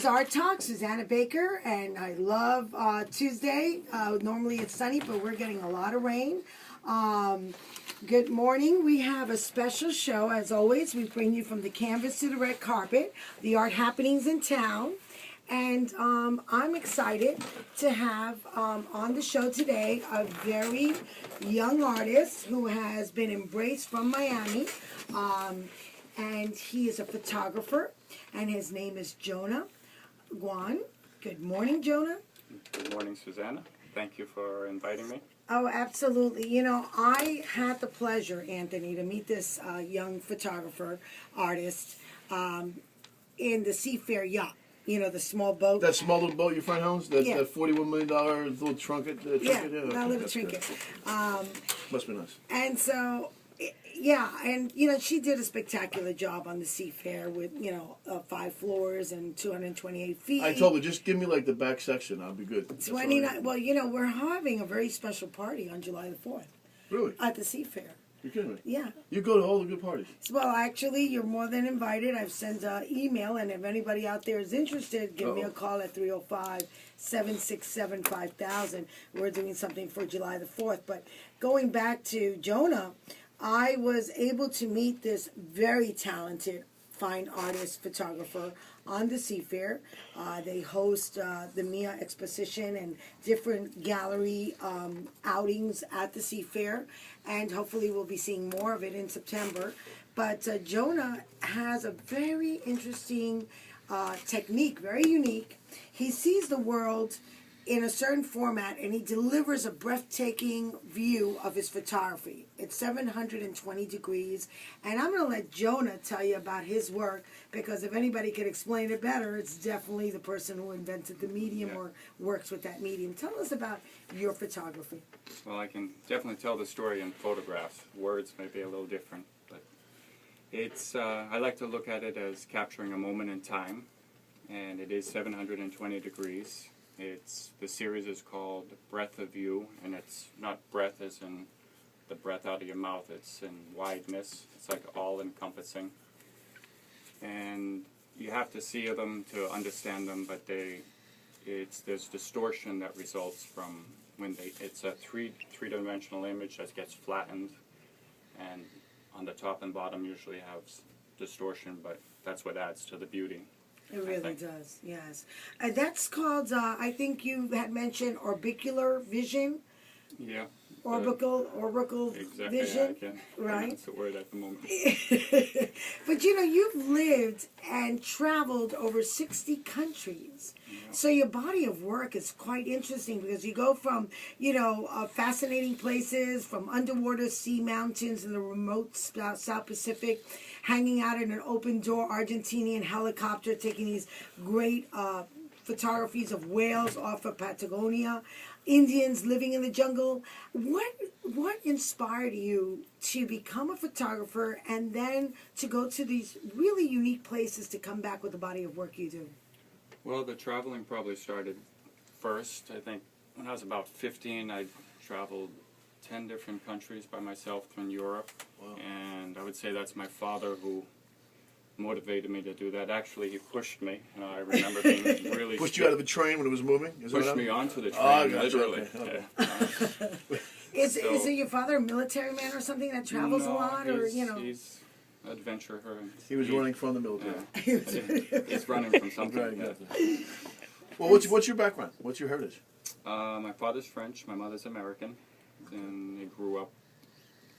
Arttalk, Susana Baker, and I love Tuesday. Normally it's sunny, but we're getting a lot of rain. Good morning. We have a special show. As always, we bring you from the canvas to the red carpet, the art happenings in town. And I'm excited to have on the show today a very young artist who has been embraced from Miami. And he is a photographer, and his name is Jonah Gouin. Good morning, Jonah. Good morning, Susana. Thank you for inviting me. Oh, absolutely. You know, I had the pleasure, Anthony, to meet this young photographer, artist, in the Seafair yacht. You know, the small boat. That small little boat your friend owns? That, Yeah. that $41 million little trinket? Yeah, that little trinket. Must be nice. And so, yeah, and, you know, she did a spectacular job on the Seafair with, you know, 5 floors and 228 feet. I told her, just give me like the back section. I'll be good. That's 29. Well, you know, we're having a very special party on July the 4th. Really? At the Seafair. You're kidding me? Yeah. You go to all the good parties. Well, actually, you're more than invited. I've sent an email, and if anybody out there is interested, give me a call at 305-767-5000. We're doing something for July the 4th. But going back to Jonah, I was able to meet this very talented fine artist photographer on the Seafair. They host the Mia Exposition and different gallery outings at the Seafair, and hopefully we'll be seeing more of it in September. But Jonah has a very interesting technique, very unique. He sees the world in a certain format, and he delivers a breathtaking view of his photography. It's 720 degrees, and I'm going to let Jonah tell you about his work, because if anybody could explain it better, it's definitely the person who invented the medium or works with that medium. Tell us about your photography. Well, I can definitely tell the story in photographs. Words may be a little different, but it's, I like to look at it as capturing a moment in time, and it is 720 degrees. The series is called Breadth of View, and it's not breath as in the breath out of your mouth, it's in wideness. It's like all-encompassing. And you have to see them to understand them, but there's distortion that results from when it's a three-dimensional image that gets flattened, and on the top and bottom usually has distortion, but that's what adds to the beauty. It really does, yes. That's called, I think you had mentioned orbicular vision. Yeah. Orbical exactly, vision, yeah, I can right? That's the word at the moment. But you know, you've lived and traveled over 60 countries. Yeah. So your body of work is quite interesting, because you go from, you know, fascinating places, from underwater sea mountains in the remote South Pacific, hanging out in an open door Argentinian helicopter, taking these great photographies of whales off of Patagonia, Indians living in the jungle. What inspired you to become a photographer and then to go to these really unique places to come back with the body of work you do? Well, the traveling probably started first. I think when I was about 15, I traveled 10 different countries by myself in Europe. Wow. And I would say that's my father who motivated me to do that. Actually, he pushed me. I remember being really pushed you out of the train when it was moving? Pushed me onto the train, literally. Okay. Yeah. Is it your father a military man or something that travels a lot, or you know? He's an adventurer. He was running from the military. Yeah. He's running from something. Right, yeah. Well, what's your background? What's your heritage? My father's French. My mother's American, and they grew up.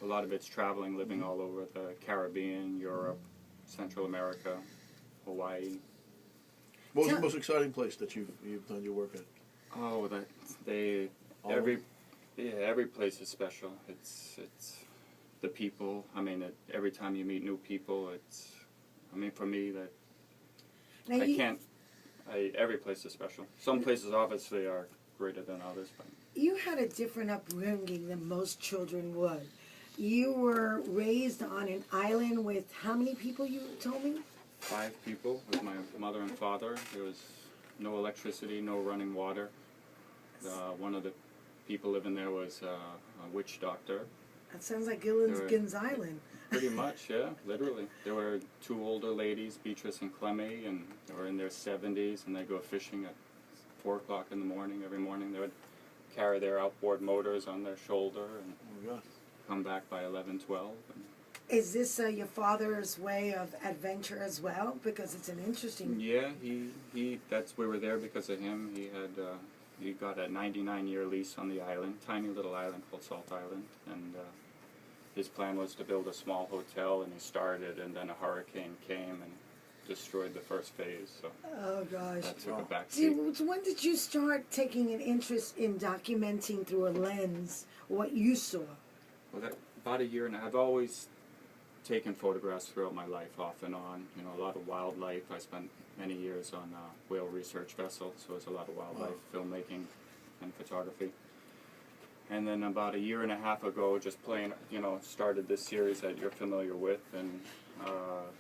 A lot of it's traveling, living all over the Caribbean, Europe, Central America, Hawaii. What was the most exciting place that you've done your work at? Oh, every place is special. It's the people. I mean, every time you meet new people, for me every place is special. Some places obviously are greater than others, but you had a different upbringing than most children would. You were raised on an island with how many people, you told me? 5 people with my mother and father. There was no electricity, no running water. One of the people living there was a witch doctor. That sounds like Gilligan's Island. Pretty much, yeah, literally. There were two older ladies, Beatrice and Clemmy, and they were in their 70s, and they go fishing at 4 o'clock in the morning every morning. They would carry their outboard motors on their shoulder and Oh my God. come back by 11, 12. And Is this your father's way of adventure as well? Because it's an interesting... yeah, we were there because of him. He got a 99-year lease on the island, tiny little island called Salt Island, and his plan was to build a small hotel, and he started, and then a hurricane came and destroyed the first phase, so Oh, gosh. that took a back See, seat. when did you start taking an interest in documenting through a lens what you saw? Well, about a year and I've always taken photographs throughout my life, off and on. You know, a lot of wildlife. I spent many years on a whale research vessel, so it's a lot of wildlife filmmaking and photography. And then about a year and a half ago, just playing, started this series that you're familiar with, and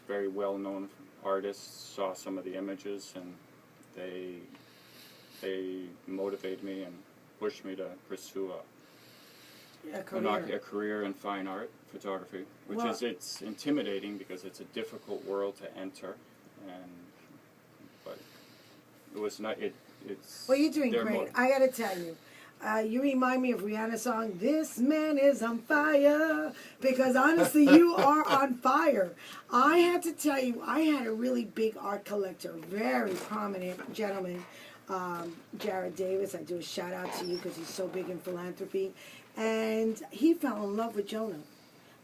very well-known artists saw some of the images, and they motivated me and pushed me to pursue a career in fine art photography, which it's intimidating because it's a difficult world to enter, but it was not. It's Well, you're doing great. I got to tell you. You remind me of Rihanna's song, "This Man Is on Fire," because honestly, you are on fire. I have to tell you, I had a really big art collector, very prominent gentleman, Jared Davis. I do a shout out to you because he's so big in philanthropy. And he fell in love with Jonah.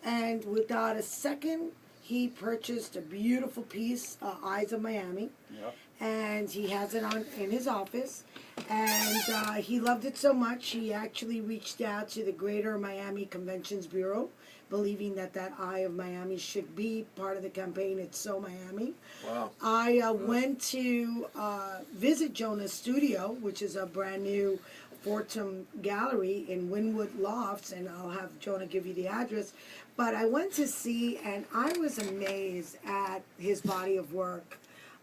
And without a second, he purchased a beautiful piece, Eyes of Miami. Yep. And he has it in his office, and he loved it so much he actually reached out to the Greater Miami Conventions Bureau, believing that Eye of Miami should be part of the campaign It's So Miami. Wow. I went to visit Jonah's studio, which is a brand new Fortum gallery in Wynwood Lofts, and I'll have Jonah give you the address. But I went to see, and I was amazed at his body of work.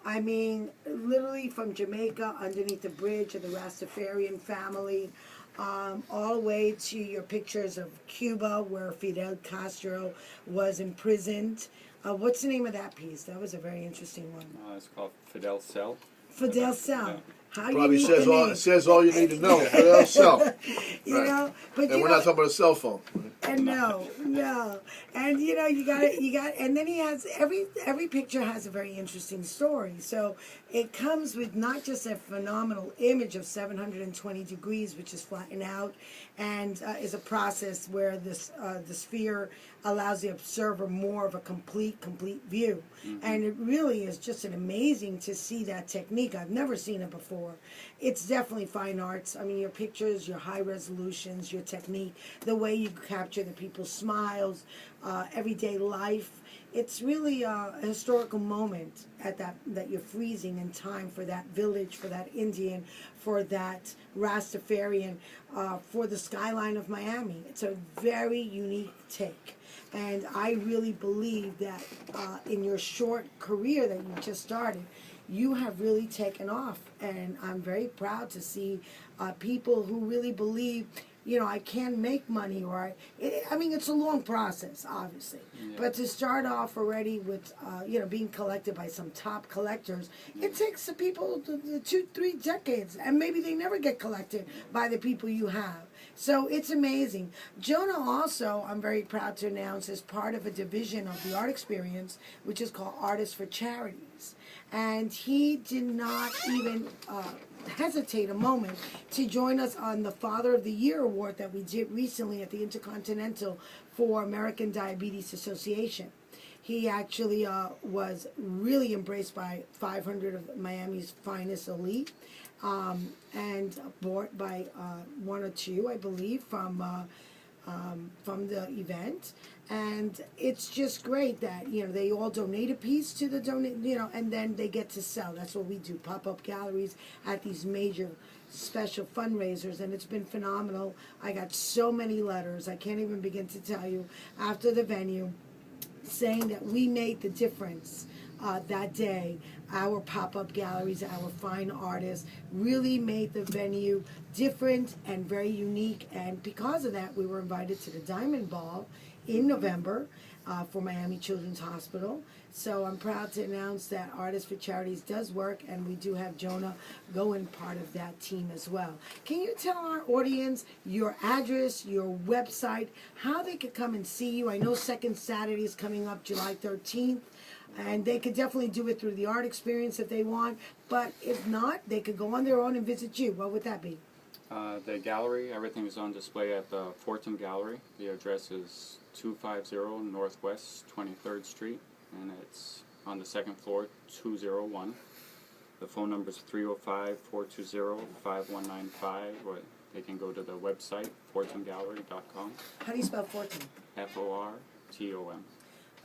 I mean, literally from Jamaica, underneath the bridge of the Rastafarian family, all the way to your pictures of Cuba, where Fidel Castro was imprisoned. What's the name of that piece? That was a very interesting one. It's called Fidel Cell. Fidel Cell. Yeah. How Probably you says all you need to know. Fidel Cell. You know, but And we're not talking about a cell phone. And no, and you got, and then he has every picture has a very interesting story. So it comes with not just a phenomenal image of 720 degrees, which is flattened out, and is a process where the sphere allows the observer more of a complete view. Mm-hmm. And it really is just an amazing to see that technique. I've never seen it before. It's definitely fine arts. I mean, your pictures, your high resolutions, your technique, the way you capture the people's smiles, everyday life. It's really a historical moment at that you're freezing in time for that village, for that Indian, for that Rastafarian, for the skyline of Miami. It's a very unique take. And I really believe that in your short career that you just started, you have really taken off. And I'm very proud to see people who really believe, I can make money, or I mean, it's a long process, obviously. Yeah. But to start off already with, being collected by some top collectors, it takes the people 2-3 decades, and maybe they never get collected by the people you have. So it's amazing. Jonah also, I'm very proud to announce, is part of a division of the art experience, which is called Artists for Charities. And he did not even hesitate a moment to join us on the Father of the Year award that we did recently at the Intercontinental for American Diabetes Association. He actually was really embraced by 500 of Miami's finest elite, and bought by one or two, I believe, from the event. And it's just great that, they all donate a piece to the and then they get to sell. That's what we do, pop-up galleries at these major special fundraisers, and it's been phenomenal. I got so many letters, I can't even begin to tell you, after the venue, saying that we made the difference that day, our pop-up galleries, our fine artists really made the venue different and very unique. And because of that, we were invited to the Diamond Ball in November for Miami Children's Hospital. So I'm proud to announce that Artists for Charities does work, and we do have Jonah Gouin part of that team as well. Can you tell our audience your address, your website, how they could come and see you? I know Second Saturday is coming up July 13th, and they could definitely do it through the art experience if they want, but if not, they could go on their own and visit you. What would that be? The gallery, everything is on display at the Fortum Gallery. The address is 250 Northwest 23rd Street, and it's on the second floor, 201. The phone number is 305-420-5195, or they can go to the website, fortumgallery.com. How do you spell Fortum? Fortom.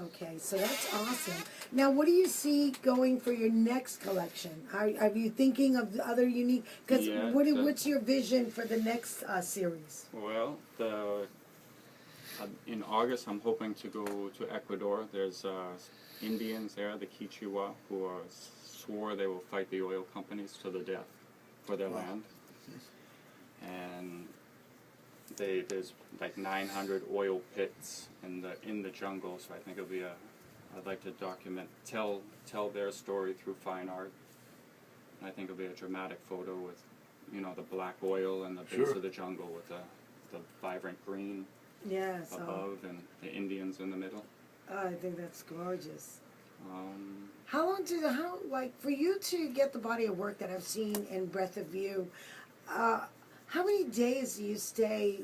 Okay, so that's awesome. Now, what do you see going for your next collection? Are you thinking of other unique? Because Yeah, what's your vision for the next series? Well, in August, I'm hoping to go to Ecuador. There's Indians there, the Quichua, who swore they will fight the oil companies to the death for their land. And there's like 900 oil pits in the jungle, so I think it'll be I'd like to tell their story through fine art. And I think it'll be a dramatic photo with, the black oil and the base of the jungle with the vibrant green above and the Indians in the middle. I think that's gorgeous. How long for you to get the body of work that I've seen in Breath of View, how many days do you stay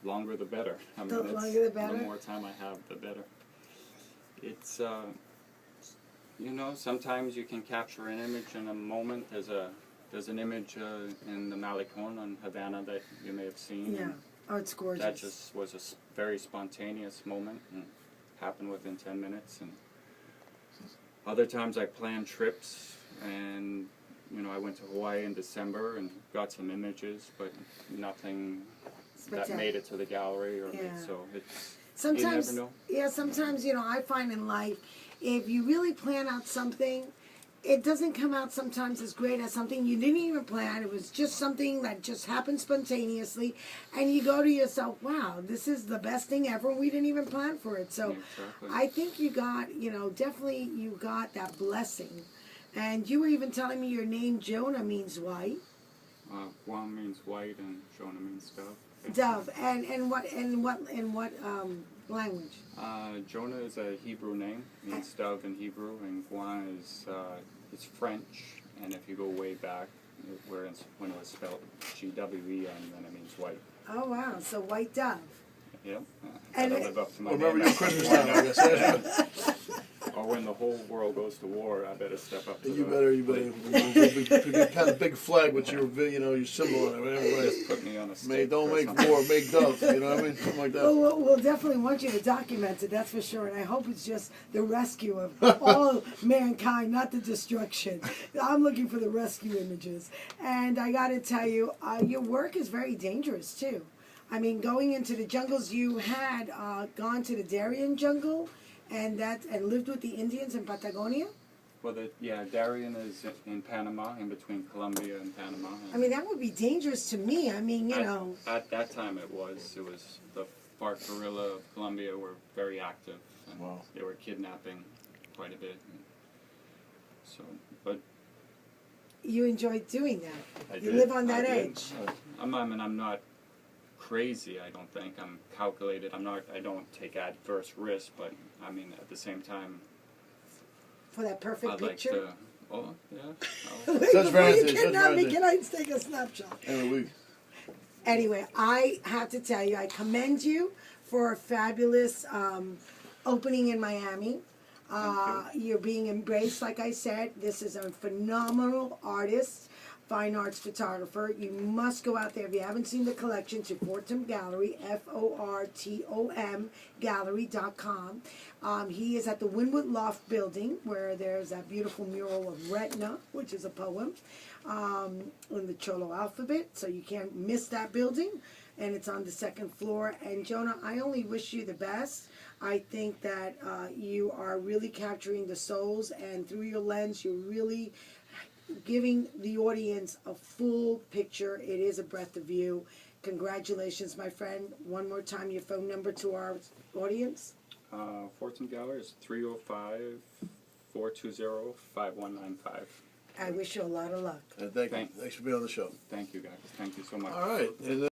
Longer the better. The longer the better? The more time I have, the better. It's, sometimes you can capture an image in a moment. There's an image in the Malecon on Havana that you may have seen. Yeah. Oh, it's gorgeous. That just was a very spontaneous moment and happened within 10 minutes. And other times I plan trips, and I went to Hawaii in December and got some images, but nothing that made it to the gallery. So it's sometimes, you never know. Yeah, sometimes, I find in life, if you really plan out something, it doesn't come out sometimes as great as something you didn't even plan. It was just something that just happened spontaneously, and you go to yourself, wow, this is the best thing ever. We didn't even plan for it. So Exactly. I think you got, definitely you got that blessing. And you were even telling me your name, Jonah, means white. Guam means white and Jonah means dove. Dove. And what language? Jonah is a Hebrew name, means dove in Hebrew, and Gouin is it's French, and if you go way back, when it was spelled G-W-E-N, then it means white. Oh, wow. So white dove. Yep. And I live up to my Remember name. your Christmas time, I guess. Or when the whole world goes to war, I better step up to You the better. Big kind of big flag with your symbol on it. Whatever. Put me on a stick Don't or make something. war, make dove. You know what I mean? Something like that. Well, we'll definitely want you to document it, that's for sure. And I hope it's just the rescue of all mankind, not the destruction. I'm looking for the rescue images. And I got to tell you, your work is very dangerous, too. I mean, going into the jungles, you had gone to the Darien jungle and lived with the Indians in Patagonia? Well, Darien is in Panama, in between Colombia and Panama. I mean, that would be dangerous to me. I mean, At that time it was the FARC guerrilla of Colombia were very active. And Wow. They were kidnapping quite a bit. But you enjoyed doing that. I You did. live on that I did. edge. I'm not crazy, I don't think. I'm calculated. I don't take adverse risks, but I mean, at the same time, For that perfect I'd like picture. to. Oh, yeah. Wait, That's before very you nice, that's kidnap very me, nice. can I take a snapshot? Anyway, I have to tell you, I commend you for a fabulous opening in Miami. You're being embraced, like I said. This is a phenomenal artist, fine arts photographer. You must go out there. If you haven't seen the collection, to Fortum Gallery, Fortom Gallery.com. He is at the Wynwood Loft building, where there's that beautiful mural of Retina, which is a poem, in the Cholo alphabet, so you can't miss that building. And it's on the second floor. And Jonah, I only wish you the best. I think that you are really capturing the souls, and through your lens, you're really giving the audience a full picture. It is a breadth of view. Congratulations, my friend. One more time, your phone number to our audience. Fortune Gallery is 305-420-5195. I wish you a lot of luck. And thanks for being on the show. Thank you, guys. Thank you so much. All right. And